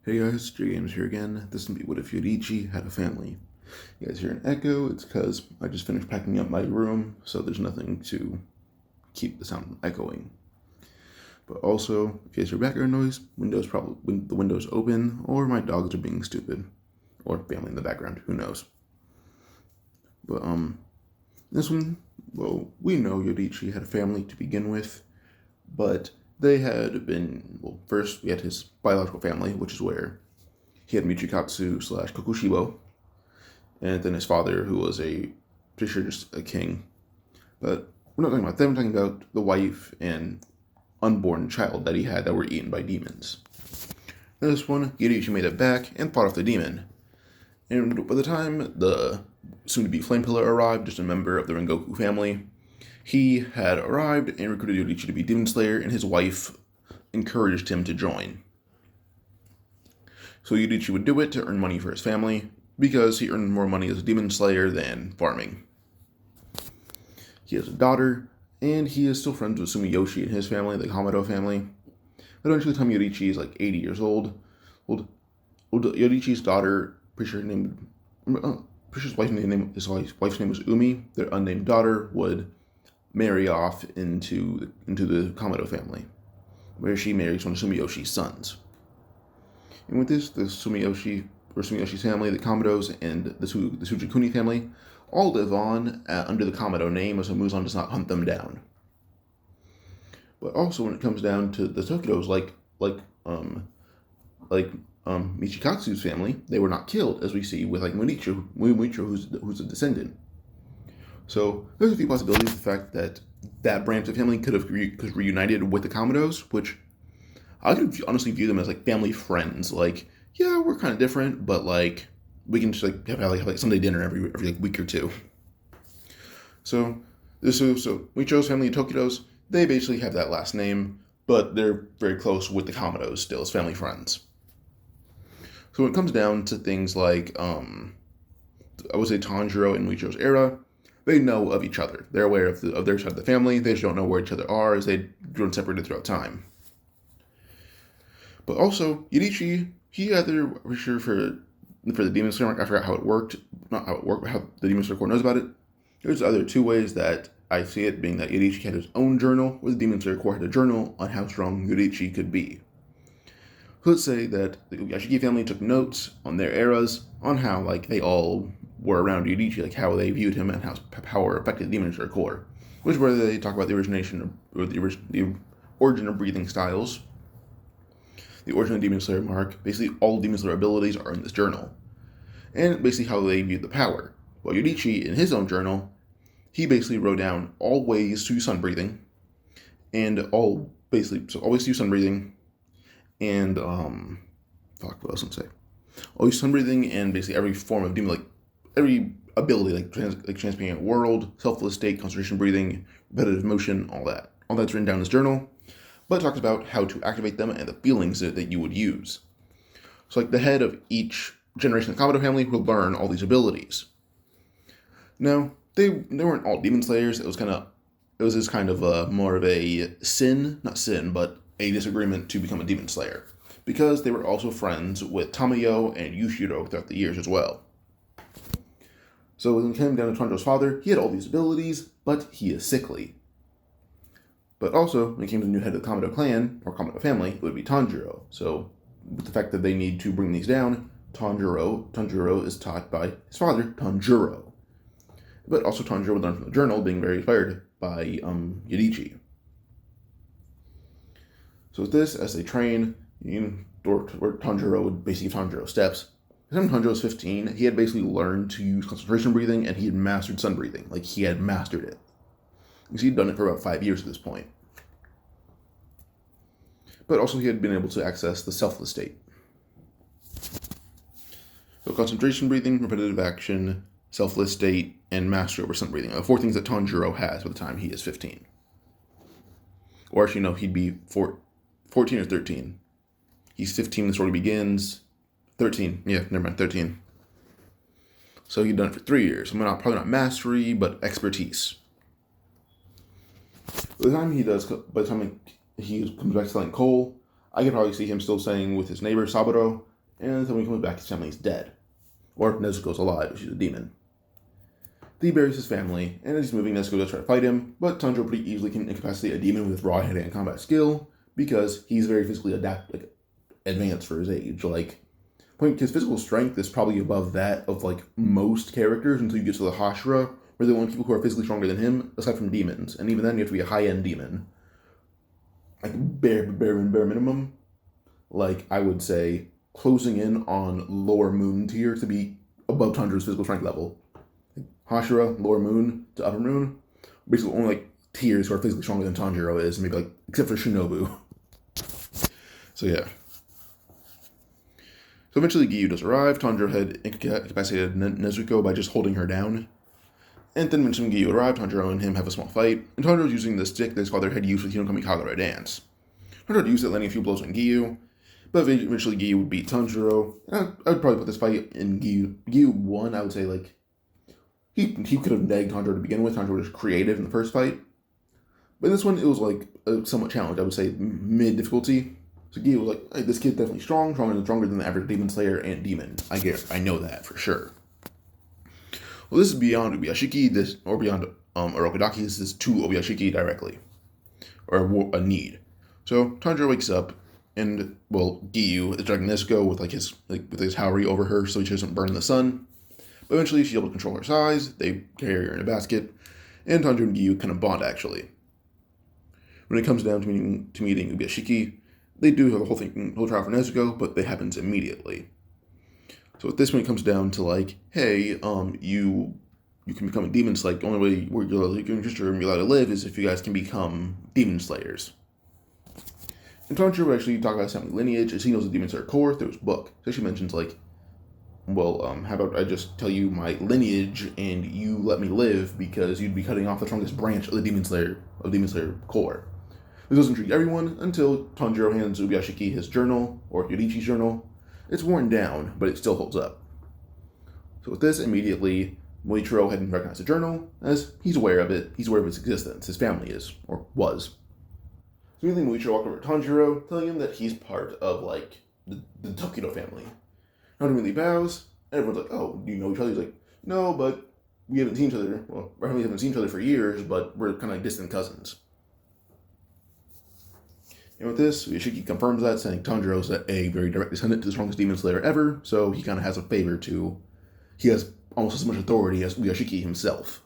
Hey guys, J-Games here again. This would be what if Yoriichi had a family. You guys hear an echo? It's because I just finished packing up my room, so there's nothing to keep the sound from echoing. But also, if you guys hear background noise, the windows open, or my dogs are being stupid, or family in the background. Who knows? But this one, well, we know Yoriichi had a family to begin with, but they had been, well, first we had his biological family, which is where he had Michikatsu / Kokushibo, and then his father, who was pretty sure just a king. But we're not talking about them, we're talking about the wife and unborn child that he had that were eaten by demons. This one, Yoriichi made it back and fought off the demon. And by the time the soon-to-be Flame Pillar arrived, just a member of the Rengoku family, he had arrived and recruited Yoriichi to be Demon Slayer, and his wife encouraged him to join. So Yoriichi would do it to earn money for his family, because he earned more money as a Demon Slayer than farming. He has a daughter, and he is still friends with Sumiyoshi and his family, the Kamado family. Eventually, the time Yoriichi is like 80 years old, Yoriichi's daughter, pretty sure his wife's name was Umi. Their unnamed daughter would marry off into the Kamado family, where she marries one of Sumiyoshi's sons. And with this, the Sumiyoshi's family, the Kamados, and the Sujikuni family all live on under the Kamado name, as Muzan does not hunt them down. But also, when it comes down to the Tokidos, like Michikatsu's family, they were not killed, as we see with like Muichiro, who's a descendant. So there's a few possibilities. The fact that branch of family could have reunited with the Kamados, which I could honestly view them as like family friends. Like, yeah, we're kind of different, but like we can just like have like Sunday dinner every like week or two. So Michiro's family, Tokidos, they basically have that last name, but they're very close with the Kamados still as family friends. So when it comes down to things like I would say Tanjiro and Michiro's era, they know of each other. They're aware of their side of the family. They just don't know where each other are, as they've grown separated throughout time. But also, Yoriichi, he either, for sure, for the Demon Slayer mark, I forgot how it worked. Not how it worked, but how the Demon Slayer Corps knows about it. There's other two ways that I see it, being that Yoriichi had his own journal, or the Demon Slayer Corps had a journal on how strong Yoriichi could be. So let's say that the Yashiki family took notes on their eras on how, like, they all were around Yoriichi, like how they viewed him and how power affected the Demon Slayer Corps. Which is where they talk about the origin of breathing styles, the origin of Demon Slayer mark. Basically, all Demon Slayer abilities are in this journal, and basically how they viewed the power. Well, Yoriichi, in his own journal, he basically wrote down all ways to use sun breathing, and always to use sun breathing, and what else I'm say? Always sun breathing, and basically every form of demon, like every ability, like transparent world, selfless state, concentration breathing, repetitive motion, all that. All that's written down in his journal, but it talks about how to activate them and the feelings that you would use. So, like, the head of each generation of the Kamado family will learn all these abilities. Now, they weren't all demon slayers. It was just kind of more of a not sin, but a disagreement to become a demon slayer, because they were also friends with Tamayo and Yushiro throughout the years as well. So when it came down to Tanjiro's father, he had all these abilities, but he is sickly. But also, when it came to the new head of the Kamado clan, or Kamado family, it would be Tanjiro. So, with the fact that they need to bring these down, Tanjiro is taught by his father, Tanjiro. But also Tanjiro would learn from the journal, being very inspired by Yoriichi. So with this, as they train, Tanjiro would basically give Tanjiro steps. By the time Tanjiro was 15, he had basically learned to use concentration breathing, and he had mastered sun breathing. Like, he had mastered it. Because he'd done it for about 5 years at this point. But also he had been able to access the selfless state. So concentration breathing, repetitive action, selfless state, and mastery over sun breathing are the 4 things that Tanjiro has by the time he is 15. Or actually, no, he'd be 14 or 13. He's 15, the story begins. 13, 13. So he'd done it for 3 years. Probably not mastery, but expertise. By the time he comes back selling coal, I could probably see him still staying with his neighbor Saburo, and then when he comes back, his family's dead. Or Nezuko's alive, she's a demon. He buries his family, and as he's moving, Nezuko does try to fight him, but Tanjiro pretty easily can incapacitate a demon with raw hand-to-hand combat skill, because he's very physically advanced for his age. His physical strength is probably above that of most characters until you get to the Hashira, where the only people who are physically stronger than him, aside from demons. And even then, you have to be a high-end demon. Bare minimum. I would say, closing in on lower moon tier to be above Tanjiro's physical strength level. Hashira, lower moon to upper moon, basically only tiers who are physically stronger than Tanjiro is, maybe except for Shinobu. So yeah. So eventually Giyu does arrive. Tanjiro had incapacitated Nezuko by just holding her down. And then when Giyu arrived, Tanjiro and him have a small fight, and Tanjiro's using the stick that his father had used with Hinokami Kagura dance. Tanjiro used it, landing a few blows on Giyu, but eventually Giyu would beat Tanjiro. I would probably put this fight in Giyu. Giyu won, I would say, he could have nagged Tanjiro to begin with. Tanjiro was creative in the first fight. But in this one, it was a somewhat challenged. I would say mid-difficulty. So Giyu was hey, this kid's definitely stronger than the average Demon Slayer and Demon. I know that for sure. Well, this is beyond Ubiyashiki, or beyond Orokodaki. This is to Ubiyashiki directly. Or a need. So Tanjiro wakes up, and, Giyu is dragging Nezuko with his Haori over her so she doesn't burn in the sun. But eventually, she's able to control her size. They carry her in a basket, and Tanjiro and Giyu kind of bond, actually. When it comes down to meeting Ubiyashiki, they do have the whole trial for Nezuko, but it happens immediately. So at this point, it comes down to hey, you can become a demon slayer. The only way you're going to be allowed to live is if you guys can become demon slayers. And Tanjiro would actually talk about his family lineage, as he knows the Demon Slayer core through his book. So she mentions how about I just tell you my lineage and you let me live, because you'd be cutting off the strongest branch of the Demon Slayer core. This doesn't intrigue everyone until Tanjiro hands Ubiyashiki his journal, or Yoriichi's journal. It's worn down, but it still holds up. So with this, immediately, Moichiro hadn't recognized the journal, as he's aware of it. He's aware of its existence. His family is, or was. So immediately Moichiro walked over to Tanjiro, telling him that he's part of, the Tokido family. Tanjiro immediately bows, and everyone's oh, do you know each other? He's no, but we haven't seen each other. Well, our families haven't seen each other for years, but we're kind of distant cousins. And with this, Yashiki confirms that, saying Tanjiro is a very direct descendant to the strongest Demon Slayer ever, so he kind of has a favor to... He has almost as much authority as Yashiki himself.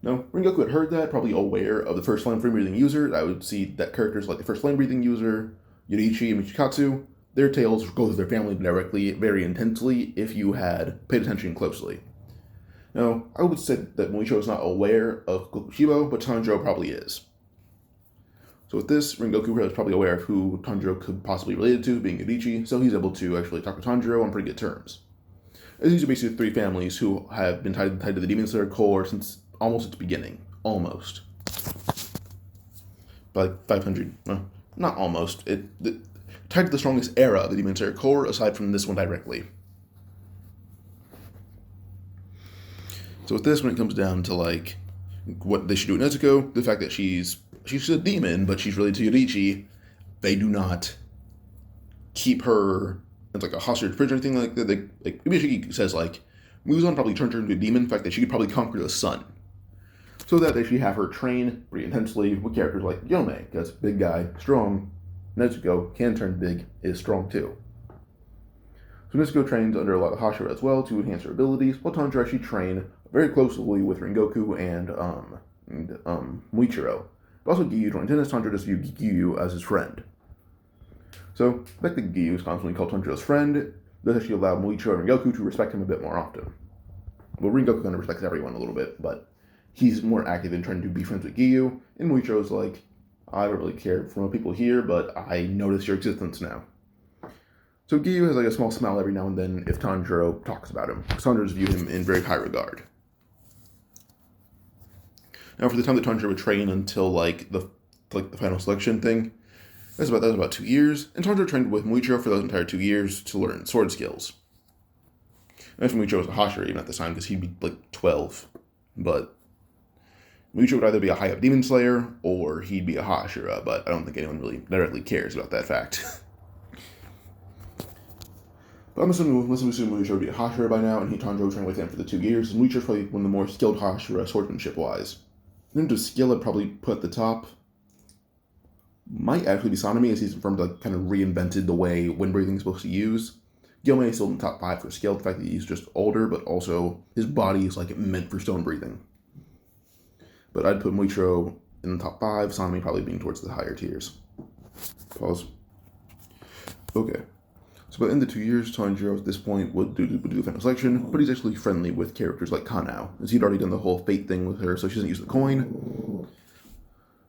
Now, Rengoku had heard that, probably aware of the first flame-breathing user. I would see that characters like the first flame-breathing user, Yoriichi and Michikatsu, their tales go through their family directly, very intensely, if you had paid attention closely. Now, I would say that Moichiro is not aware of Kokushibo, but Tanjiro probably is. So with this, Rengoku is probably aware of who Tanjiro could possibly be related to, being Yoriichi, so he's able to actually talk to Tanjiro on pretty good terms. As these are basically three families who have been tied to the Demon Slayer core since almost its beginning. Almost. By 500, well, not almost. Tied to the strongest era of the Demon Slayer core, aside from this one directly. So with this, when it comes down to, what they should do with Nezuko, the fact that she's a demon, but she's related to Yoriichi, they do not keep her as a hostage prison or anything like that. Ubiyashiki says, Muzan probably turned her into a demon, in fact that she could probably conquer the sun. So that they should have her train pretty intensely with characters like Yome, because big guy, strong. Nezuko can turn big, is strong too. So Nezuko trains under a lot of Hashira as well to enhance her abilities, while Tanjiro actually train very closely with Rengoku and Moichiro. But also Giyu joins in, as Tanjiro just views Giyu as his friend. So, the fact that Giyu is constantly called Tanjiro's friend does actually allow Moichiro and Rengoku to respect him a bit more often. Well, Rengoku kind of respects everyone a little bit, but he's more active in trying to be friends with Giyu, and Moichiro's I don't really care for most people here, but I notice your existence now. So Giyu has a small smile every now and then if Tanjiro talks about him. Tanjiro's view him in very high regard. Now for the time that Tanjiro would train until the final selection thing, that was about 2 years, and Tanjiro trained with Moichiro for those entire 2 years to learn sword skills. And Moichiro was a Hashira even at this time, because he'd be 12, but Moichiro would either be a high-up Demon Slayer, or he'd be a Hashira, but I don't think anyone really directly cares about that fact. But I'm assuming Muichiro would be a Hashira by now, and Tanjiro trained with him for the 2 years, and Muichiro's probably one of the more skilled Hashira swordsmanship-wise. In terms of skill, I'd probably put at the top might actually be Sanemi, as he's confirmed to kind of reinvented the way wind breathing is supposed to use. Gyomei is still in the top 5 for skill, the fact that he's just older, but also his body is like meant for stone breathing. But I'd put Muichiro in the top 5, Sanemi probably being towards the higher tiers. Pause. Okay. So by the end of 2 years, Tanjiro at this point would do the final selection, but he's actually friendly with characters like Kanao, as he'd already done the whole fate thing with her, so she doesn't use the coin.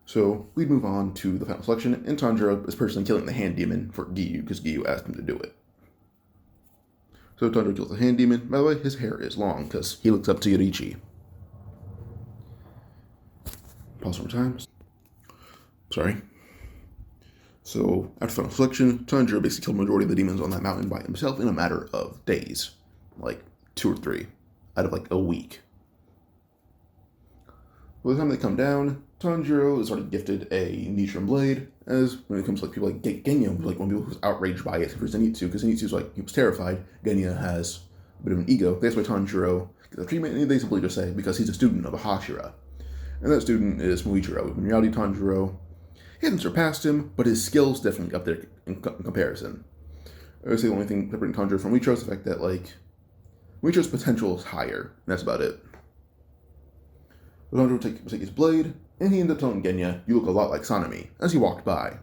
So we'd move on to the final selection, and Tanjiro is personally killing the hand demon for Giyu, because Giyu asked him to do it. So Tanjiro kills the hand demon. By the way, his hair is long, because he looks up to Yoriichi. Pause more times. Sorry. So, after final selection, Tanjiro basically killed the majority of the demons on that mountain by himself in a matter of days. Like 2 or 3 out of like a week. By the time they come down, Tanjiro is already gifted a Nichiren blade, as when it comes to like people like Genya, like one of people who was outraged by it for Zenitsu, because Zenitsu's like, he was terrified. Genya has a bit of an ego. That's why Tanjiro gets the treatment, and they simply just say, because he's a student of a Hashira. And that student is Muichiro. In reality, Tanjiro, he hasn't surpassed him, but his skill's definitely up there in comparison. I would say the only thing separating Tanjiro from Muichiro is the fact that, like, Muichiro's potential is higher, and that's about it. But Tanjiro would take his blade, and he ended up telling Genya, "You look a lot like Sanemi," as he walked by.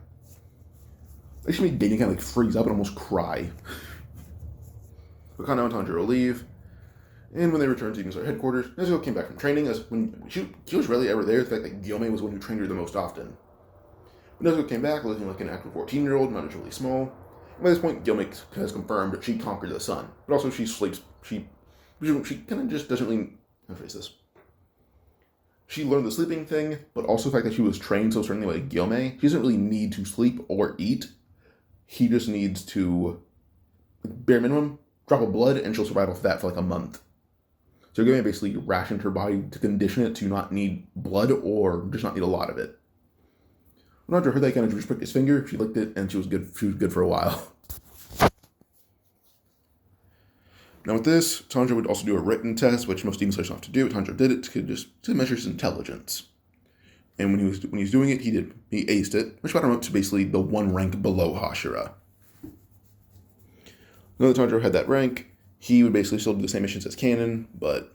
It should make Genya kind of like freeze up and almost cry. But Kanao and Tanjiro leave, and when they returned to Demon Slayer headquarters, Nezuko came back from training, as when she was rarely ever there, the fact that Gyomei was the one who trained her the most often. But Nezuko came back looking like an active 14-year-old, not as really small. And by this point, Gyomei has confirmed that she conquered the sun, but also she sleeps. She kind of just doesn't really. How to phrase this? She learned the sleeping thing, but also the fact that she was trained so certainly by Gyomei, she doesn't really need to sleep or eat. He just needs to, bare minimum, drop a blood, and she'll survive off that for like a month. So Gyomei basically rationed her body to condition it to not need blood or just not need a lot of it. When Tanjiro heard that, kind of just pricked his finger, she licked it, and she was good for a while. Now with this, Tanjiro would also do a written test, which most Demon Slayers don't have to do. Tanjiro did it to measure his intelligence. And when he was doing it, he aced it, which got him up to basically the 1 rank below Hashira. Now that Tanjiro had that rank, he would basically still do the same missions as Canon, but...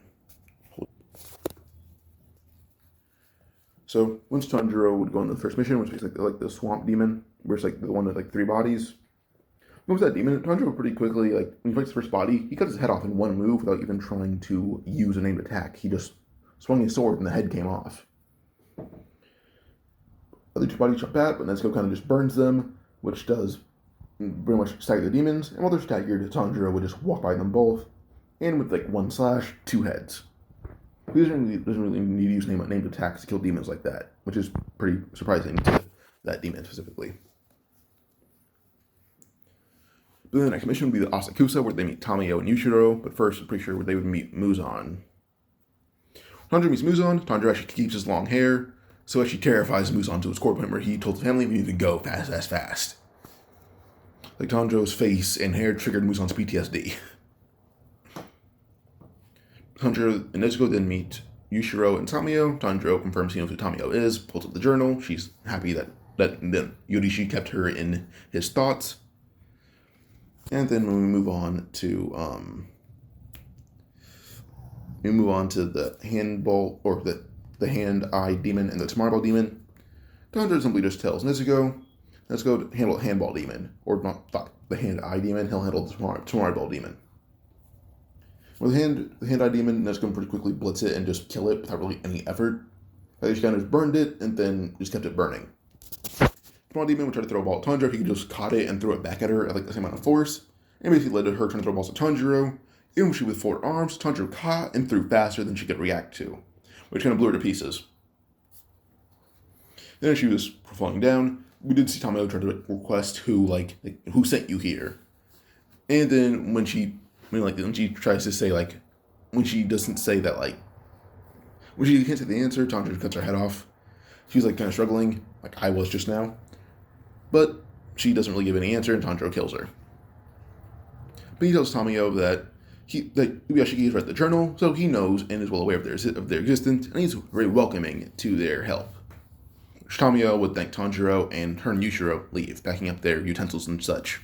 So, once Tanjiro would go on the first mission, which was like the swamp demon, where it's like the one with like 3 bodies. When that demon, Tanjiro pretty quickly, like, when he fights the first body, he cut his head off in 1 move without even trying to use a named attack. He just swung his sword and the head came off. Other 2 bodies jump out, but Nezuko kind of just burns them, which does pretty much stagger the demons. And while they're staggered, Tanjiro would just walk by them both, and with like 1 slash, 2 heads. He doesn't really need to use named attacks to kill demons like that, which is pretty surprising to that demon specifically. But then the next mission would be the Asakusa, where they meet Tamayo and Yushiro, but first, I'm pretty sure they would meet Muzan. When Tanjiro meets Muzan, Tanjiro actually keeps his long hair, so actually terrifies Muzan to his core point where he told the family we need to go fast. Like Tanjiro's face and hair triggered Muzan's PTSD. Tanjiro and Nezuko then meet Yushiro and Tamayo. Tanjiro confirms he knows who Tamayo is, pulls up the journal. She's happy that Yoriichi kept her in his thoughts. And then when we move on to the handball, or the hand-eye demon and the Tamarball demon, Tanjiro simply just tells Nezuko to handle the handball demon, or not the hand-eye demon, he'll handle the Tamarball demon. With the hand-eye demon, Nezuko pretty quickly blitz it and just kill it without really any effort. She kind of just burned it and then just kept it burning. Small demon would try to throw a ball at Tanjiro. He could just caught it and throw it back at her at like the same amount of force. And basically led to her trying to throw balls at Tanjiro. Even when she with 4 arms, Tanjiro caught and threw faster than she could react to, which kind of blew her to pieces. Then as she was falling down, we did see Tamayo try to request who sent you here. And then when she tries to say when she doesn't say that when she can't say the answer, Tanjiro cuts her head off. She's kind of struggling, like I was just now. But she doesn't really give any answer, and Tanjiro kills her. But he tells Tamio that Uyashiki has read the journal, so he knows and is well aware of their existence, and he's very welcoming to their help. Tamio would thank Tanjiro, and her and Yushiro leave, packing up their utensils and such.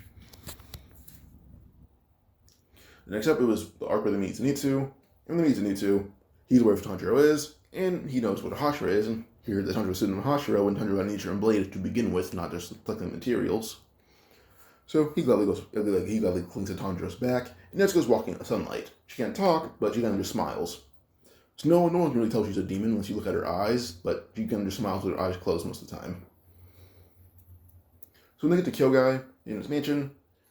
Next up, it was the arc where they meet Zenitsu. And they meet Zenitsu, he's aware of who Tanjiro is, and he knows what a Hashira is, and he heard that Tanjiro was sitting on a Hashira when Tanjiro got an Ichiran blade to begin with, not just collecting materials. So he gladly clings to Tanjiro's back, and Nezuko's walking in the sunlight. She can't talk, but she kind of just smiles. So no one can really tell she's a demon unless you look at her eyes, but she kind of just smiles with her eyes closed most of the time. So when they get to Kyogai in his mansion,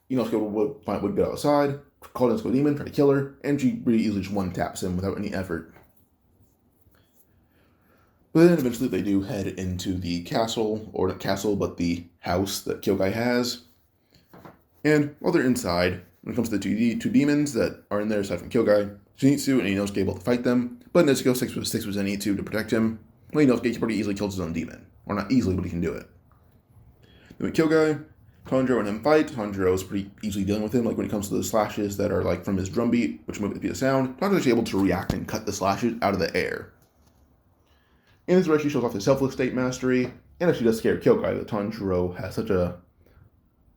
Inosuke would get outside, call Nezuko a demon, try to kill her, and she really easily just one-taps him without any effort. But then eventually they do head into the castle, or not castle, but the house that Kyogai has. And while they're inside, when it comes to the two demons that are in there aside from Kyogai, Zenitsu and Inosuke able to fight them, but Nezuko sticks with Zenitsu to protect him. Well, Inosuke pretty easily kills his own demon. Or not easily, but he can do it. Then with Kyogai, Tanjiro and him fight. Tanjiro is pretty easily dealing with him, like when it comes to the slashes that are like from his drumbeat, which might be the sound. Tanjiro's actually able to react and cut the slashes out of the air. In this way, she shows off his selfless state mastery, and actually does scare Kyogai that Tanjiro has such a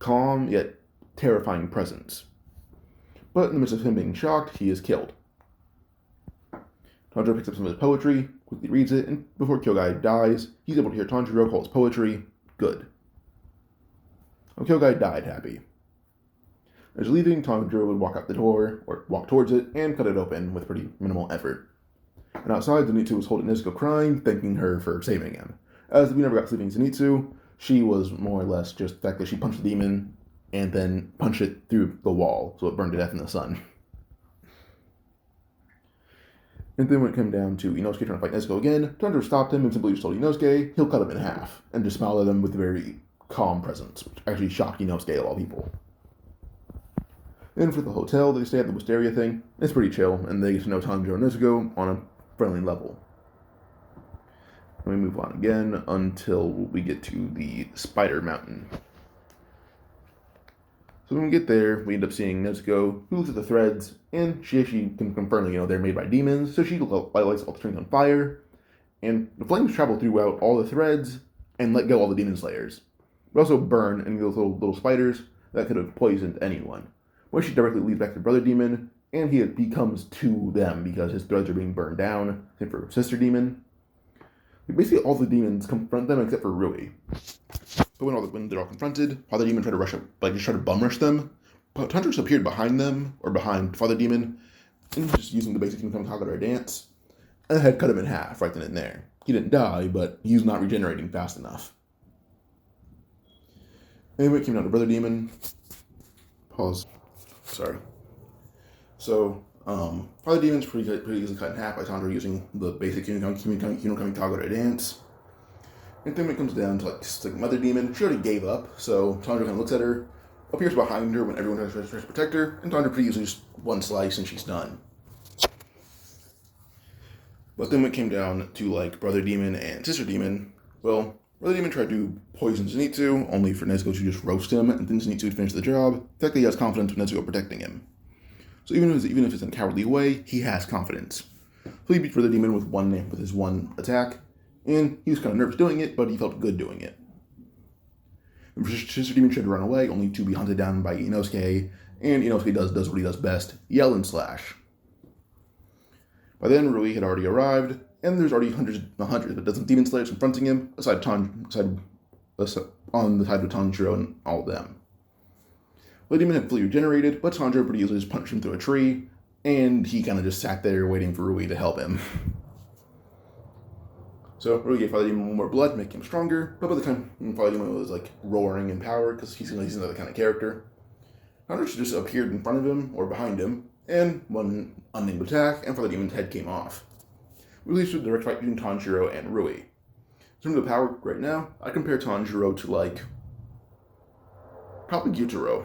calm yet terrifying presence. But in the midst of him being shocked, he is killed. Tanjiro picks up some of his poetry, quickly reads it, and before Kyogai dies, he's able to hear Tanjiro call his poetry good. Well, Kyogai died happy. As leaving, Tanjiro would walk out the door, or walk towards it, and cut it open with pretty minimal effort. And outside, Zenitsu was holding Nezuko crying, thanking her for saving him. As we never got sleeping Zenitsu, she was more or less just the fact that she punched the demon, and then punched it through the wall, so it burned to death in the sun. And then when it came down to Inosuke trying to fight Nezuko again, Tanjiro stopped him and simply just told Inosuke he'll cut him in half, and just smiled at him with a very calm presence, which actually shocked Inosuke of all people. And for the hotel, they stay at the Wisteria thing. It's pretty chill, and they get to know Tanjiro and Nezuko on a friendly level. And we move on again until we get to the Spider Mountain. So when we get there, we end up seeing Nezuko, who looks at the threads, and she can confirm that, they're made by demons, so she lights all the strings on fire, and the flames travel throughout all the threads, and let go all the demon slayers. But also burn any of those little spiders that could have poisoned anyone. Well, she directly leads back to Brother Demon, and he becomes to them because his threads are being burned down, same for Sister Demon. Basically, all the demons confront them except for Rui. But when they're all confronted, Father Demon tried to rush up, just try to bum rush them. But Tanjiro appeared behind them, or behind Father Demon, and just using the basic Kingdom Kagura dance, and had cut him in half right then and there. He didn't die, but he was not regenerating fast enough. Anyway, it came down to Brother Demon. Pause. Sorry. So, Father Demon's pretty easily cut in half by Tanjiro using the basic Kingdom Kagura dance. And then when it comes down to Mother Demon, she already gave up, so Tanjiro kind of looks at her, appears behind her when everyone tries to protect her, and Tanjiro pretty easily just one slice and she's done. But then when it came down to Brother Demon and Sister Demon, well, Brother Demon tried to poison Zenitsu, only for Nezuko to just roast him, and then Zenitsu would finish the job. The fact that he has confidence with Nezuko protecting him. So even if it's in a cowardly way, he has confidence. So he beat Brother Demon with his one attack, and he was kind of nervous doing it, but he felt good doing it. And Sister Demon tried to run away, only to be hunted down by Inosuke, and Inosuke does what he does best, yell and slash. By then, Rui had already arrived, and there's already hundreds, but dozens of demon slayers confronting him, on the side of Tanjiro and all of them. The demon had fully regenerated, but Tanjiro pretty easily just punched him through a tree, and he kind of just sat there waiting for Rui to help him. So Rui gave Father Demon more blood, making him stronger, but by the time Father Demon was roaring in power, because he's another kind of character, Tanjiro just appeared in front of him, or behind him, and one unnamed attack, and Father Demon's head came off. We leads to the direct fight between Tanjiro and Rui. In terms of power right now, I compare Tanjiro to probably Gyutaro.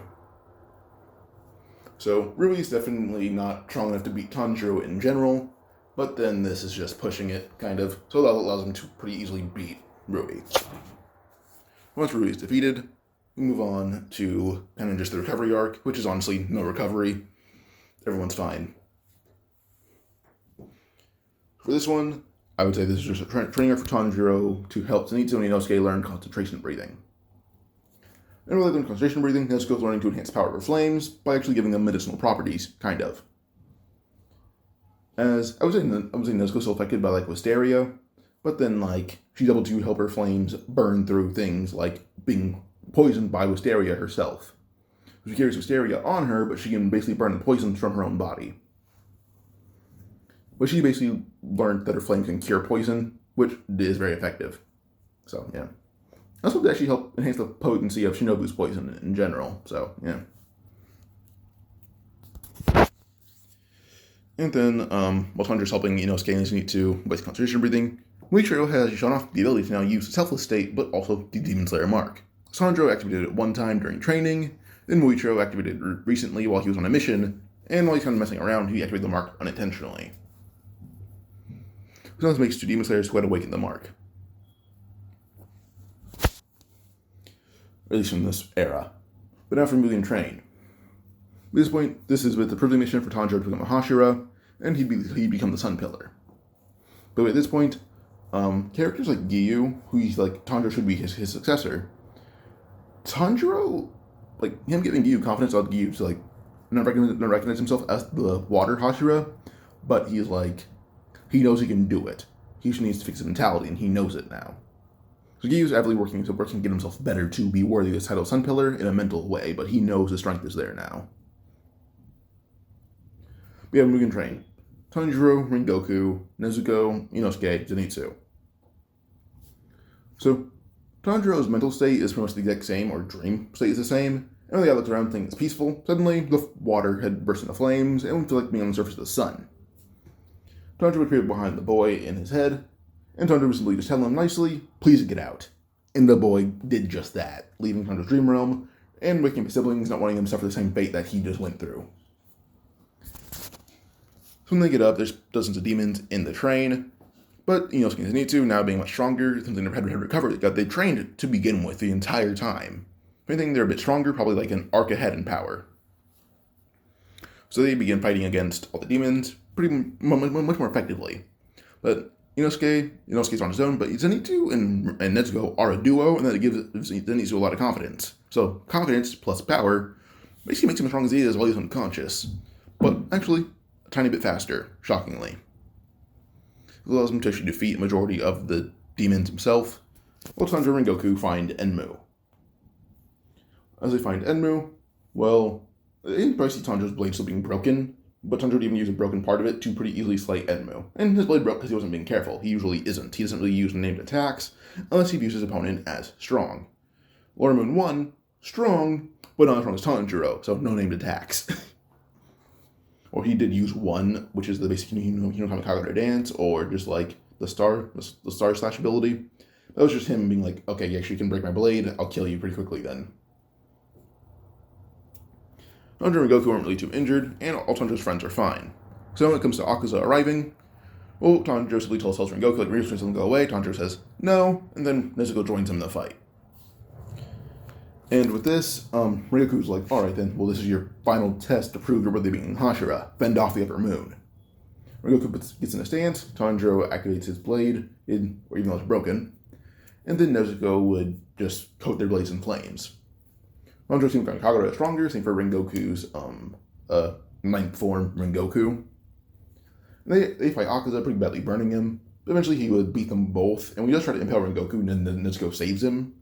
So Rui's definitely not strong enough to beat Tanjiro in general, but then this is just pushing it, kind of, so that allows him to pretty easily beat Rui. Once Rui is defeated, we move on to kind of just the recovery arc, which is honestly no recovery. Everyone's fine. For this one, I would say this is just a training arc for Tanjiro to help Zenitsu and Inosuke learn concentration breathing. And rather than concentration breathing, Nezuko's learning to enhance the power of her flames by actually giving them medicinal properties, kind of. As I would say Nezuko's still affected by wisteria, but then she's able to help her flames burn through things like being poisoned by wisteria herself. She carries wisteria on her, but she can basically burn the poison from her own body. But she basically learned that her flame can cure poison, which is very effective. So, yeah. That's what actually helped enhance the potency of Shinobu's poison in general. So, yeah. And then, while Tanjiro's helping Inosuke and Zenitsu with concentration breathing, Muichiro has shown off the ability to now use Selfless State, but also the Demon Slayer mark. Tanjiro activated it one time during training, then Muichiro activated it recently while he was on a mission, and while he's kind of messing around, he activated the mark unintentionally. So this makes 2 Demon Slayers who had awakened the mark. At least from this era. But now for Mugen Train. At this point, this is with the proving mission for Tanjiro to become a Hashira, and he'd become the Sun Pillar. But at this point, characters like Giyu, who he's Tanjiro should be his successor, Tanjiro, him giving Giyu confidence allowed Giyu to not recognize himself as the Water Hashira, but he's he knows he can do it. He just needs to fix his mentality, and he knows it now. So Giyu's actively working to get himself better to be worthy of this title of Sun Pillar in a mental way, but he knows his strength is there now. We have Mugen Train. Tanjiro, Rengoku, Nezuko, Inosuke, Zenitsu. So, Tanjiro's mental state is pretty much the exact same, or dream state is the same, and when the guy looks around thinking it's peaceful, suddenly the water had burst into flames, and would feel like being on the surface of the sun. Tanjiro appeared behind the boy in his head, and Tanjiro would simply just tell him nicely, please get out. And the boy did just that, leaving Tanjiro's dream realm, and waking up his siblings, not wanting them to suffer the same fate that he just went through. So when they get up, there's dozens of demons in the train, but Inosuke and Zenitsu, now being much stronger, since they never had recovered, they trained to begin with the entire time. If anything, they're a bit stronger, probably an arc ahead in power. So they begin fighting against all the demons much more effectively. But Inosuke's on his own, but Zenitsu and Nezuko are a duo, and that gives Zenitsu a lot of confidence. So confidence plus power basically makes him as strong as he is while he's unconscious. But actually, a tiny bit faster, shockingly. It allows him to actually defeat a majority of the demons himself, while Tanjiro and Rengoku find Enmu. As they find Enmu, well, you probably see Tanjiro's blade still being broken, but Tanjiro would even use a broken part of it to pretty easily slay Enmu. And his blade broke because he wasn't being careful. He usually isn't. He doesn't really use named attacks unless he views his opponent as strong. Lord Moon 1, strong, but not as strong as Tanjiro, so no named attacks. Or he did use 1, which is the basic Kamikaze dance, or just the star slash ability. That was just him being okay, you actually can break my blade, I'll kill you pretty quickly then. Tanjiro and Goku aren't really too injured, and all Tanjiro's friends are fine. So when it comes to Akaza arriving, well, Tanjiro simply tells Goku, Ryu's going to go away. Tanjiro says, no, and then Nezuko joins him in the fight. And with this, Rengoku's alright then, well, this is your final test to prove you're worthy of being Hashira. Fend off the upper moon. Rengoku gets in a stance, Tanjiro activates his blade, even though it's broken, and then Nezuko would just coat their blades in flames. Tanjiro's team Kagura is stronger, same for Rengoku's 9th form Rengoku. They fight Akaza pretty badly, burning him, but eventually he would beat them both, and we just try to impale Rengoku, and then Nezuko saves him.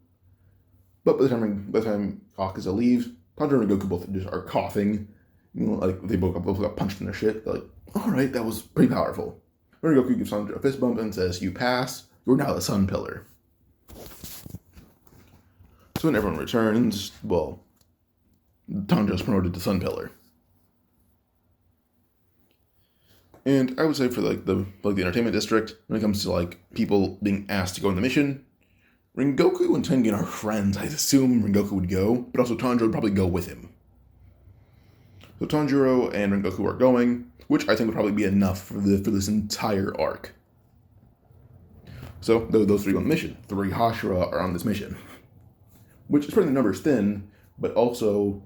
But by the time Akaza leaves, Tanjiro and Rengoku both just are coughing. They both got punched in their shit. They're alright, that was pretty powerful. Rengoku gives Tanjiro a fist bump and says, you pass, you're now the Sun Pillar. So when everyone returns, well, Tanjiro's promoted to Sun Pillar. And I would say for the entertainment district, when it comes to people being asked to go on the mission, Rengoku and Tengen are friends. I assume Rengoku would go, but also Tanjiro would probably go with him. So Tanjiro and Rengoku are going, which I think would probably be enough for this entire arc. So those 3 go on the mission. 3 Hashira are on this mission. which is spreading the numbers thin, but also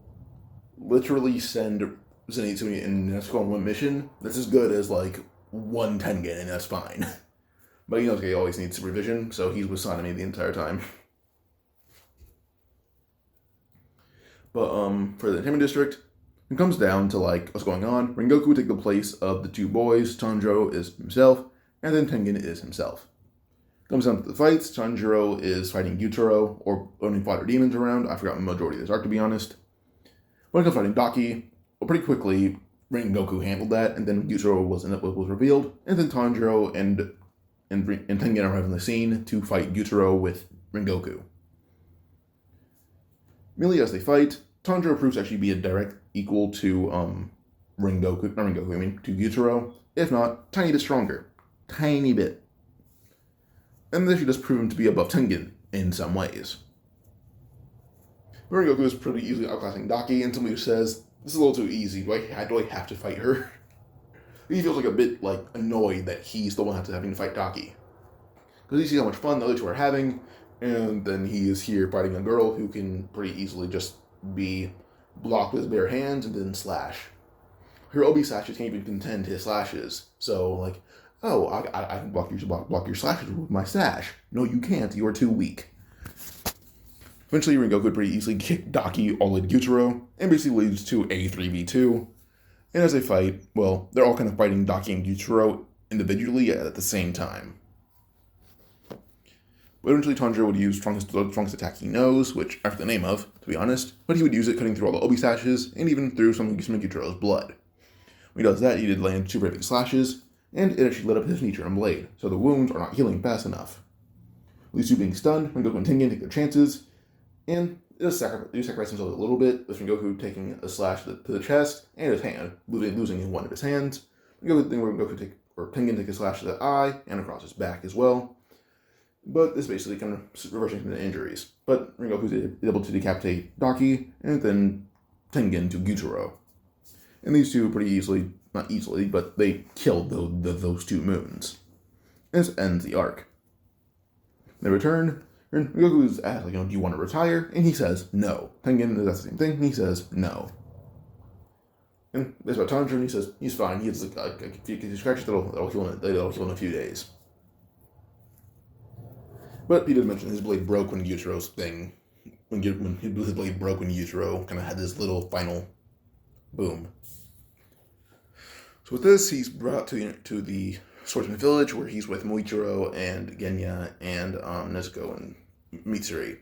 literally send Zenitsu and Nezuko on one mission that's as good as like one Tengen, and that's fine. But he always needs supervision, so he's with Sanemi the entire time. But for the Entertainment District, it comes down to like what's going on. Rengoku would take the place of the two boys. Tanjiro is himself, and then Tengen is himself. Comes down to the fights. Tanjiro is fighting Gyutaro, or only fodder demons around. I forgot the majority of this arc, to be honest. When it comes to fighting Daki, well, pretty quickly, Rengoku handled that, and then Gyutaro was revealed, and then Tanjiro and Tengen arrive on the scene to fight Gyutaro with Rengoku. Merely as they fight, Tanjiro proves to actually be a direct equal to to Gyutaro, if not, tiny bit stronger. Tiny bit. And this should just prove him to be above Tengen in some ways. Rengoku is pretty easily outclassing Daki, and somebody who says, this is a little too easy, do I have to fight her? He feels like a bit like annoyed that he's the one having to fight Daki. Because he sees how much fun the other two are having, and then he is here fighting a girl who can pretty easily just be blocked with his bare hands and then slash. Her obi slashes can't even contend his slashes, so like, oh, I can block your slashes with my sash. No, you can't. You are too weak. Eventually, Rengoku would pretty easily kick Daki all in Gyutaro, and basically leads to a 3v2. And as they fight, well, they're all kind of fighting Daki and Gyutaro individually at the same time. But eventually, Tanjiro would use the strongest attack he knows, which I forget the name of, to be honest, but he would use it cutting through all the obi slashes, and even through some of Gyutaro's blood. When he does that, he did land 2 very big slashes, and it actually lit up his Nichiren blade, so the wounds are not healing fast enough. With these two being stunned, Rengoku and Tengen take their chances, and they sacrifice themselves a little bit, with Rengoku taking a slash to the chest and his hand, losing one of his hands. Tengen take a slash to the eye and across his back as well. But this basically kind of reversing the injuries. But Rengoku is able to decapitate Daki and then Tengen to Gyutaro. And these two pretty easily, not easily, but they killed those two moons. This ends the arc. They return, and Rengoku's asked, do you want to retire? And he says no. Tengen does the same thing, and he says no. And that's about Tanjiro, and he says he's fine. He has a few scratches that'll heal in a few days. But he did mention his blade broke when Gyutaro's thing, when his blade broke when Gyutaro kind of had this little final boom. So with this, he's brought to the Swordsman Village, where he's with Muichiro and Genya and Nezuko and Mitsuri.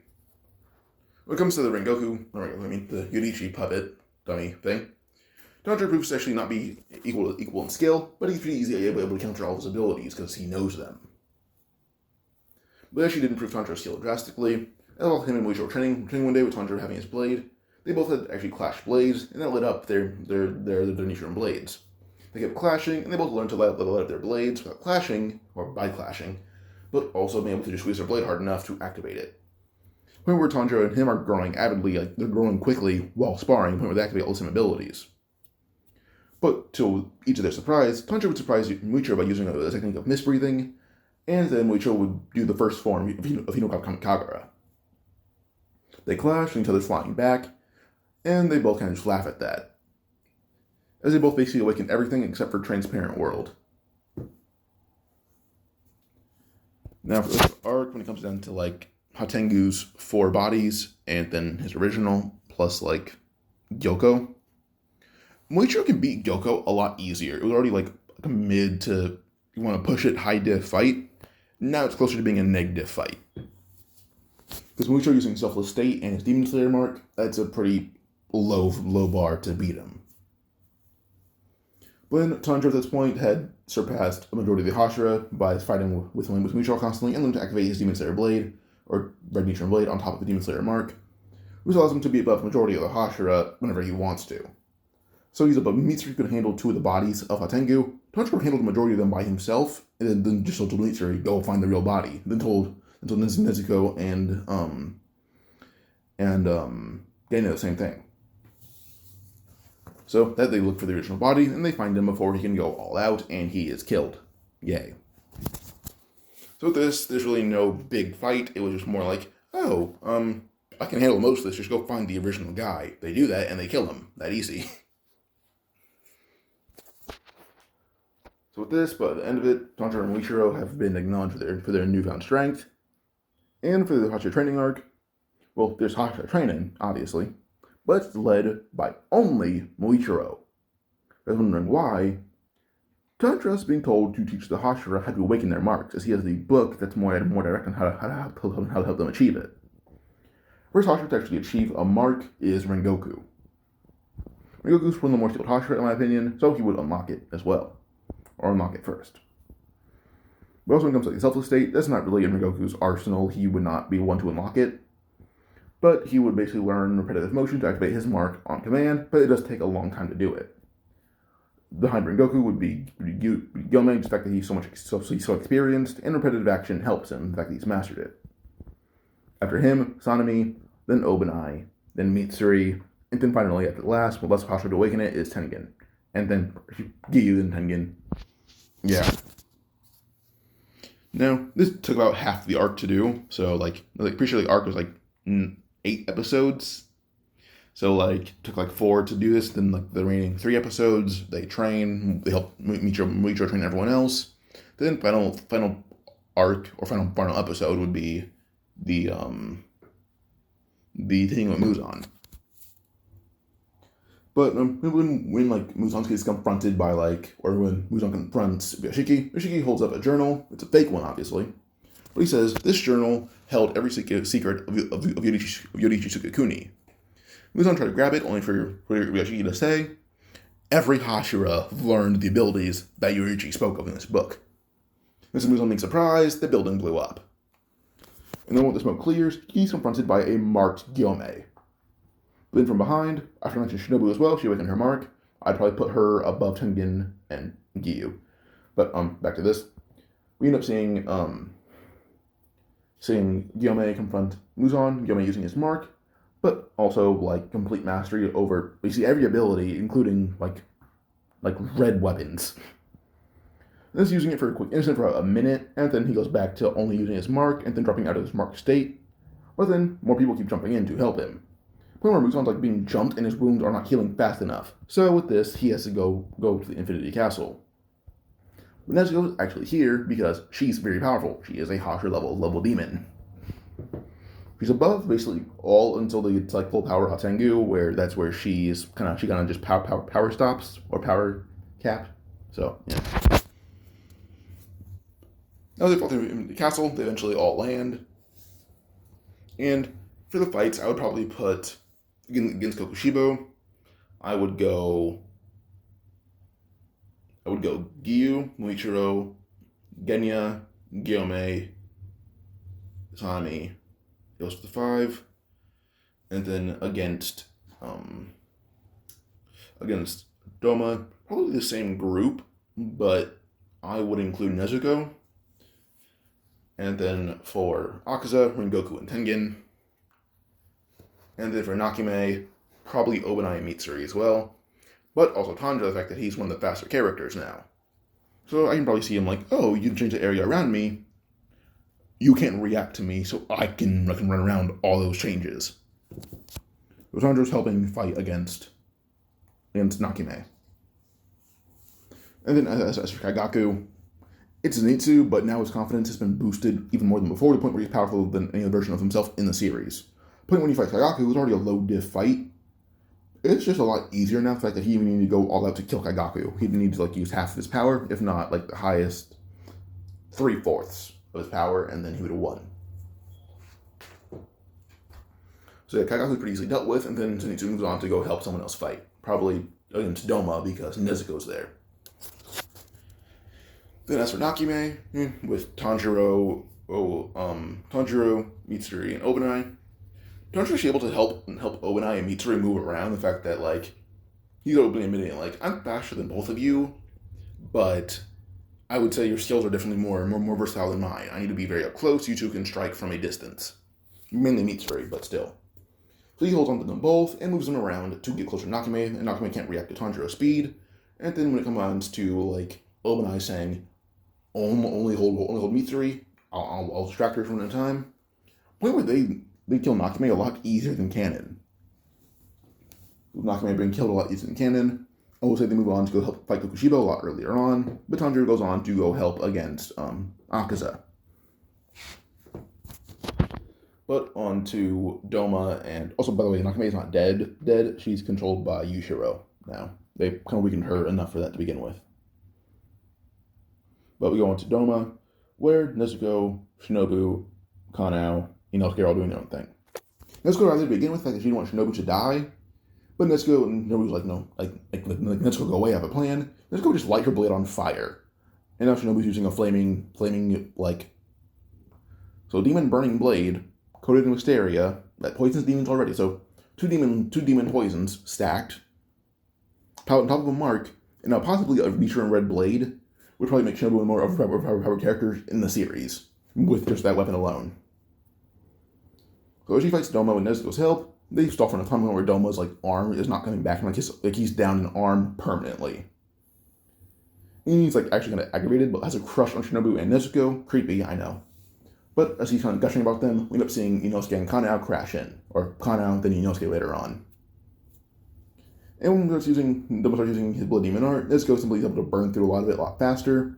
When it comes to the the Yoriichi puppet dummy thing, Tanjiro proves to actually not be equal in skill, but he's pretty easily able to counter all his abilities because he knows them. But actually did improve Tanjiro's skill drastically, and while him and Muichiro were training one day with Tanjiro having his blade, they both had actually clashed blades, and that lit up their Nichiren blades. They kept clashing, and they both learned to light up their blades without clashing, or by clashing, but also being able to just squeeze their blade hard enough to activate it. The point where Tanjiro and him are growing avidly, they're growing quickly while sparring, the point where they activate all the same abilities. But to each of their surprise, Tanjiro would surprise Muichiro by using a technique of misbreathing, and then Muichiro would do the first form of Hinokami Kagura. They clash, and each other's flying back, and they both kind of just laugh at that, as they both basically awaken everything except for Transparent World. Now for this arc, when it comes down to Hatengu's 4 bodies, and then his original, plus Gyoko, Muichiro can beat Gyoko a lot easier. It was already a mid to, you want to push it, high diff fight. Now it's closer to being a negative fight. Because Muichiro using Selfless State and his Demon Slayer mark, that's a pretty low bar to beat him. But Tanjiro at this point had surpassed a majority of the Hashira by fighting with Muichiro constantly, and then to activate his Demon Slayer blade, or Red Nichiren blade, on top of the Demon Slayer mark, which allows him to be above the majority of the Hashira whenever he wants to. So he's above. Mitsuri could handle 2 of the bodies of Hatengu. Tanjiro handled the majority of them by himself, and then just told Mitsuri, go find the real body. Then told Nezuko and Genya the same thing. So that they look for the original body, and they find him before he can go all out, and he is killed. Yay. So with this, there's really no big fight. It was just more I I can handle most of this, just go find the original guy. They do that, and they kill him. That easy. So with this, but at the end of it, Tanjiro and Muichiro have been acknowledged for their newfound strength. And for the Hashira training arc, well, there's Hashira training, obviously, but it's led by only Muichiro. I was wondering why. Tanjiro is being told to teach the Hashira how to awaken their marks, as he has the book that's more direct on how to help them achieve it. First Hashira to actually achieve a mark is Rengoku. Rengoku's one of the more skilled Hashira, in my opinion, so he would unlock it as well. Or unlock it first. But also when it comes to the selfless state, that's not really in Rengoku's arsenal. He would not be one to unlock it. But he would basically learn repetitive motion to activate his mark on command, but it does take a long time to do it. Behind Rengoku would be Gyomei, the fact that he's so experienced, and repetitive action helps him, the fact that he's mastered it. After him, Sanemi, then Obanai, then Mitsuri, and then finally, at the last, with less Hashira to awaken it, is Tengen. And then Giyu, then Tengen. Yeah. Now, this took about half the arc to do, so, pretty sure the arc was, 8 episodes. So, took, 4 to do this, then, the remaining 3 episodes, they train, they help Muichiro train everyone else. Then, final arc, or final episode would be the thing with Muzan. But when Muzan gets confronted by, or when Muzan confronts Yoshiki holds up a journal. It's a fake one, obviously. But he says, this journal held every secret of Yoriichi Sukekuni. Muzan tried to grab it, only for Yoshiki to say, every Hashira learned the abilities that Yoriichi spoke of in this book. Mr. Muzan being surprised, the building blew up. And then when the smoke clears, he's confronted by a marked Gyomei. Then from behind, after I mentioned Shinobu as well, she awakened her mark. I'd probably put her above Tengen and Giyu. But back to this. We end up seeing Gyomei confront Muzan, Gyomei using his mark, but also complete mastery over basically every ability, including red weapons. This is using it for a quick instant for a minute, and then he goes back to only using his mark and then dropping out of his mark state. But then more people keep jumping in to help him. Point where Muzan's being jumped and his wounds are not healing fast enough. So with this, he has to go to the Infinity Castle. But Nezuko's actually here because she's very powerful. She is a Hashira level demon. She's above basically all until it's full power Hatengu, where that's where she kind of just power stops or power cap. So yeah. Now they fall through the castle. They eventually all land. And for the fights, I would probably put against Kokushibo, I would go Giyu, Muichiro, Genya, Gyomei, Sanemi, goes to the 5, and then against Doma, probably the same group, but I would include Nezuko, and then for Akaza, Rengoku, and Tengen. And then for Nakime, probably Obanai and Mitsuri as well. But also Tanjiro, the fact that he's one of the faster characters now. So I can probably see him oh, you can change the area around me. You can't react to me, so I can run around all those changes. So Tanjiro's helping fight against Nakime. And then as for Kagaku, it's Zenitsu, but now his confidence has been boosted even more than before, to the point where he's powerful than any other version of himself in the series. Point when you fight Kagaku, it was already a low diff fight. It's just a lot easier now, the fact that he even needed to go all out to kill Kagaku. He didn't need to use half of his power, if not the highest 3/4 of his power, and then he would have won. So yeah, Kagaku's pretty easily dealt with, and then Zenitsu moves on to go help someone else fight. Probably against Doma, because Nezuko's there. Then as for Nakime, with Tanjiro, Mitsuri, and Obanai, Tanjiro's able to help Obanai and Mitsuri move around. The fact that he's openly admitting I'm faster than both of you, but I would say your skills are definitely more versatile than mine. I need to be very up close. You two can strike from a distance. Mainly Mitsuri, but still. So he holds on to them both and moves them around to get closer to Nakame, and Nakame can't react to Tanjiro's speed. And then when it comes to Obanai saying, only hold Mitsuri, I'll distract her from one at a time. Point where they they kill Nakame a lot easier than canon. Nakame being killed a lot easier than canon. I will say they move on to go help fight Kokushibo a lot earlier on, but Tanjiro goes on to go help against Akaza. But on to Doma, and also, by the way, Nakame is not dead. She's controlled by Yushiro now. They kind of weakened her enough for that to begin with. But we go on to Doma, where Nezuko, Shinobu, Kanao, Inosuke are all doing their own thing. Nezuko rather begin with, like, she didn't want Shinobu to die, but Nezuko, and Shinobu's like, no, like Nezuko, go away, I have a plan. Nezuko just light her blade on fire. And now Shinobu's using a flaming, so demon burning blade, coated in wisteria, that poisons demons already. So two demon poisons stacked, on top of a mark, and now possibly a Nichiren red blade, would probably make Shinobu one more overpowered character in the series, with just that weapon alone. So as she fights Doma with Nezuko's help, they stall for enough time where Doma's arm is not coming back, and he's down an arm permanently. And he's actually kind of aggravated, but has a crush on Shinobu and Nezuko. Creepy, I know. But as he's kind of gushing about them, we end up seeing Inosuke and Kanao crash in, or Kanao then Inosuke later on. And when Doma starts using his blood demon art, Nezuko simply is able to burn through a lot of it a lot faster.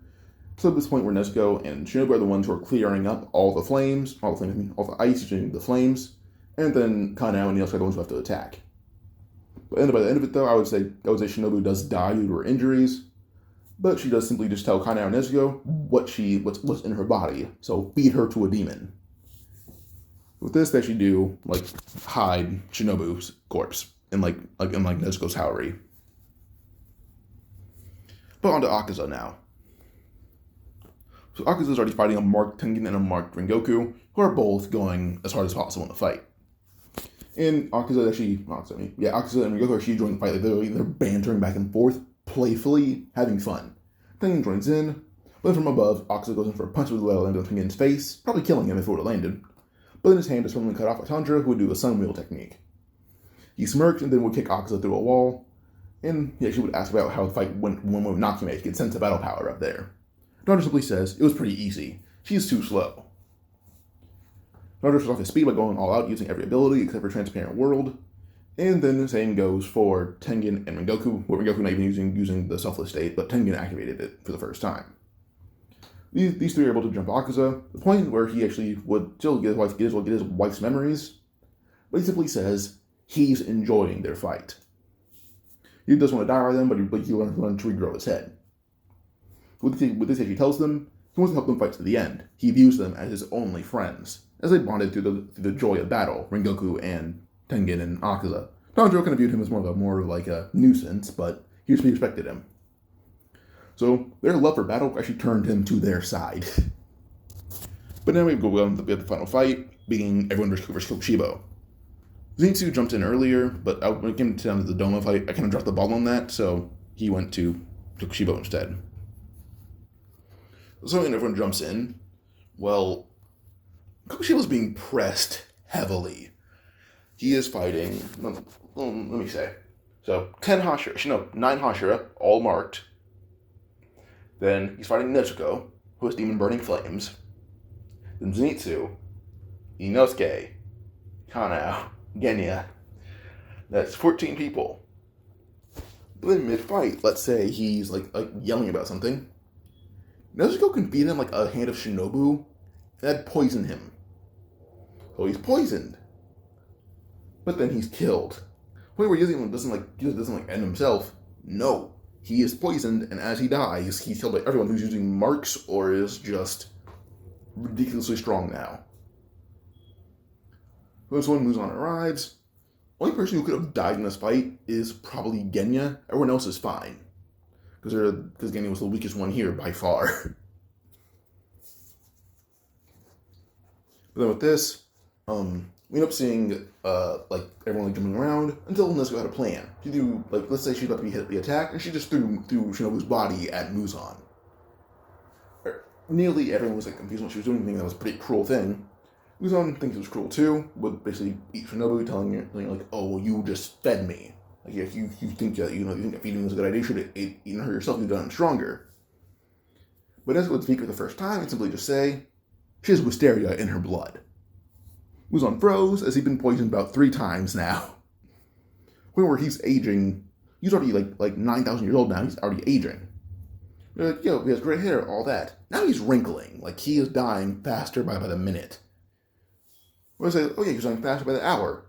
So at this point where Nezuko and Shinobu are the ones who are clearing up all the all the ice using the flames, and then Kanao and Inosuke are the ones who have to attack. But by the end of it though, I would say Shinobu does die due to her injuries, but she does simply just tell Kanao and Nezuko what's in her body, so feed her to a demon. With this, they actually do hide Shinobu's corpse in Nezuko's Haori. But on to Akaza now. So Akaza's already fighting a marked Tengen and a marked Rengoku, who are both going as hard as possible in the fight. And Akaza and Rengoku are actually joining the fight. They're bantering back and forth, playfully having fun. Tengen joins in, but from above, Akaza goes in for a punch with the landed on Tengen's face, probably killing him if it would have landed. But then his hand is suddenly cut off by Tanjiro, who would do a sun wheel technique. He smirked and then would kick Akaza through a wall, and he actually would ask about how the fight went when Nakame could sense the battle power up there. Tanjiro simply says, it was pretty easy. She's too slow. Tanjiro shows off his speed by going all out, using every ability except for Transparent World, and then the same goes for Tengen and Rengoku, with Rengoku not even using the Selfless State, but Tengen activated it for the first time. These three are able to jump Akaza, the point where he actually would still get his wife's memories, but he simply says he's enjoying their fight. He doesn't want to die by them, but he wants to regrow his head. With this, he tells them he wants to help them fight to the end. He views them as his only friends, as they bonded through the joy of battle, Rengoku and Tengen and Akaza. Tanjiro kind of viewed him as more of a nuisance, but he respected him. So their love for battle actually turned him to their side. But now we go on to the final fight, being everyone versus Kokushibo. Zenitsu jumped in earlier, but when it came down to the Doma fight, I kind of dropped the ball on that, so he went to Kokushibo instead. So when everyone jumps in, well, Kokushibo's being pressed heavily. He is fighting, let me say, so 9 Hashira, all marked. Then he's fighting Nezuko, who has demon burning flames. Then Zenitsu, Inosuke, Kanao, Genya. That's 14 people. But then mid-fight, let's say he's yelling about something. Nezuko can beat him like a hand of Shinobu, and that'd poison him. So he's poisoned. But then he's killed. The point where he doesn't end himself. No. He is poisoned, and as he dies, he's killed by everyone who's using marks or is just ridiculously strong now. When someone moves on and arrives, the only person who could have died in this fight is probably Genya. Everyone else is fine. Because Genya was the weakest one here by far. But then with this, we end up seeing everyone jumping around until Nezuko had a plan. She do let's say she's about to be hit the attack, and she just threw Shinobu's body at Muzan. Nearly everyone was confused what she was doing, thinking that was a pretty cruel thing. Muzan thinks it was cruel too, would basically eat Shinobu, telling her oh, you just fed me. If you think that feeding was a good idea, you should have eaten her yourself. You've done her But Nezuko would speak for the first time and simply just say she has wisteria in her blood. Muzan froze as he'd been poisoned about 3 times now. Point where he's aging. He's already like 9,000 years old now. He's already aging. They're like, yo, he has gray hair, all that. Now he's wrinkling. Like, he is dying faster by the minute. Or say, oh yeah, he's dying faster by the hour.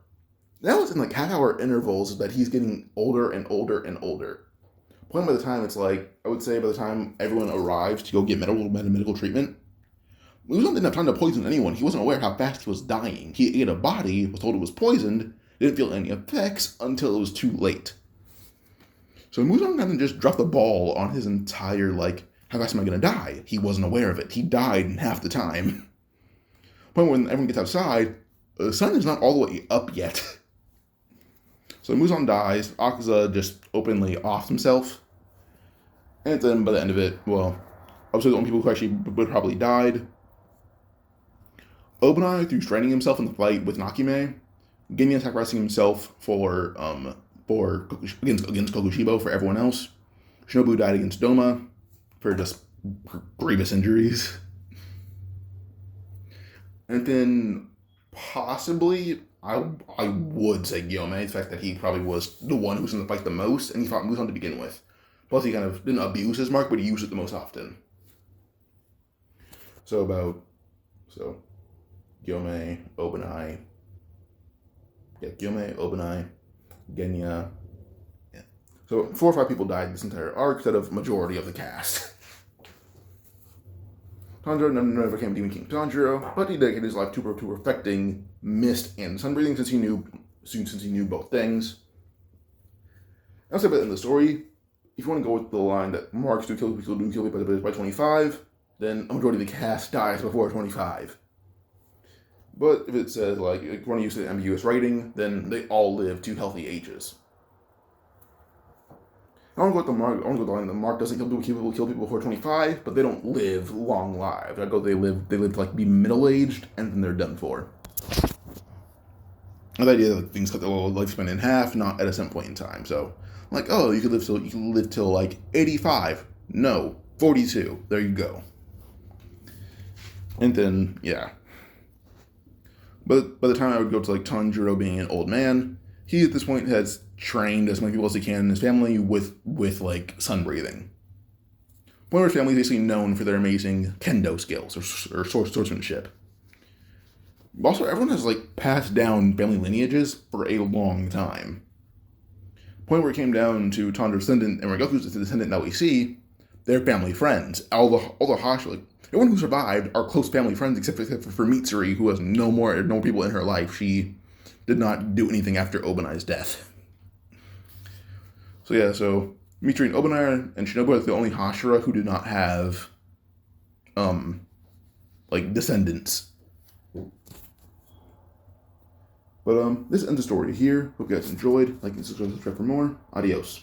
Now it's in like half-hour intervals that he's getting older and older and older. Point by the time it's like, I would say by the time everyone arrives to go get medical treatment, Muzan didn't have time to poison anyone. He wasn't aware how fast he was dying. He ate a body, was told it was poisoned, didn't feel any effects until it was too late. So Muzan kind of just dropped the ball on his entire, like, how fast am I going to die? He wasn't aware of it. He died in half the time. But when everyone gets outside, the sun is not all the way up yet. So Muzan dies. Akaza just openly offs himself. And then by the end of it, well, obviously the only people who actually would probably died. Obanai through straining himself in the fight with Nakime. Genya sacrificing himself against Kokushibo for everyone else. Shinobu died against Doma for just grievous injuries. And then possibly I would say Gyome, the fact that he probably was the one who was in the fight the most, and he fought Muzan to begin with. Plus he kind of didn't abuse his mark, but he used it the most often. So Gyome, Obanai. Yeah, Gyome, Obanai, Genya. Yeah. So 4 or 5 people died this entire arc instead of majority of the cast. Tanjiro never became Demon King Tanjiro, but he dedicated his life to perfecting mist and sun breathing since he knew both things. I'll say by the end of the story, if you want to go with the line that marks do kill people by 25, then a majority of the cast dies before 25. But if it says, like, if you want to use the ambiguous writing, then they all live to healthy ages. I want to go with the line that Mark doesn't kill people before 25, but they don't live long lives. I go they live to like be middle-aged, and then they're done for. The idea that things cut their lifespan in half, not at a certain point in time. So, like, oh, you could live till like 85. No, 42. There you go. And then, yeah. But by the time I would go to like Tanjiro being an old man, he at this point has trained as many people as he can in his family with like sun breathing. One of his family is basically known for their amazing kendo skills or swordsmanship. Also, everyone has like passed down family lineages for a long time. Point where it came down to Tanjiro's descendant and Rengoku's descendant that we see, they're family friends. All the Hashi, like, everyone who survived are close family friends except for Mitsuri, who has no more people in her life. She did not do anything after Obanai's death. So yeah, so Mitsuri and Obanai and Shinobu are the only Hashira who do not have like descendants. But this ends the story here. Hope you guys enjoyed. Like and subscribe for more. Adios.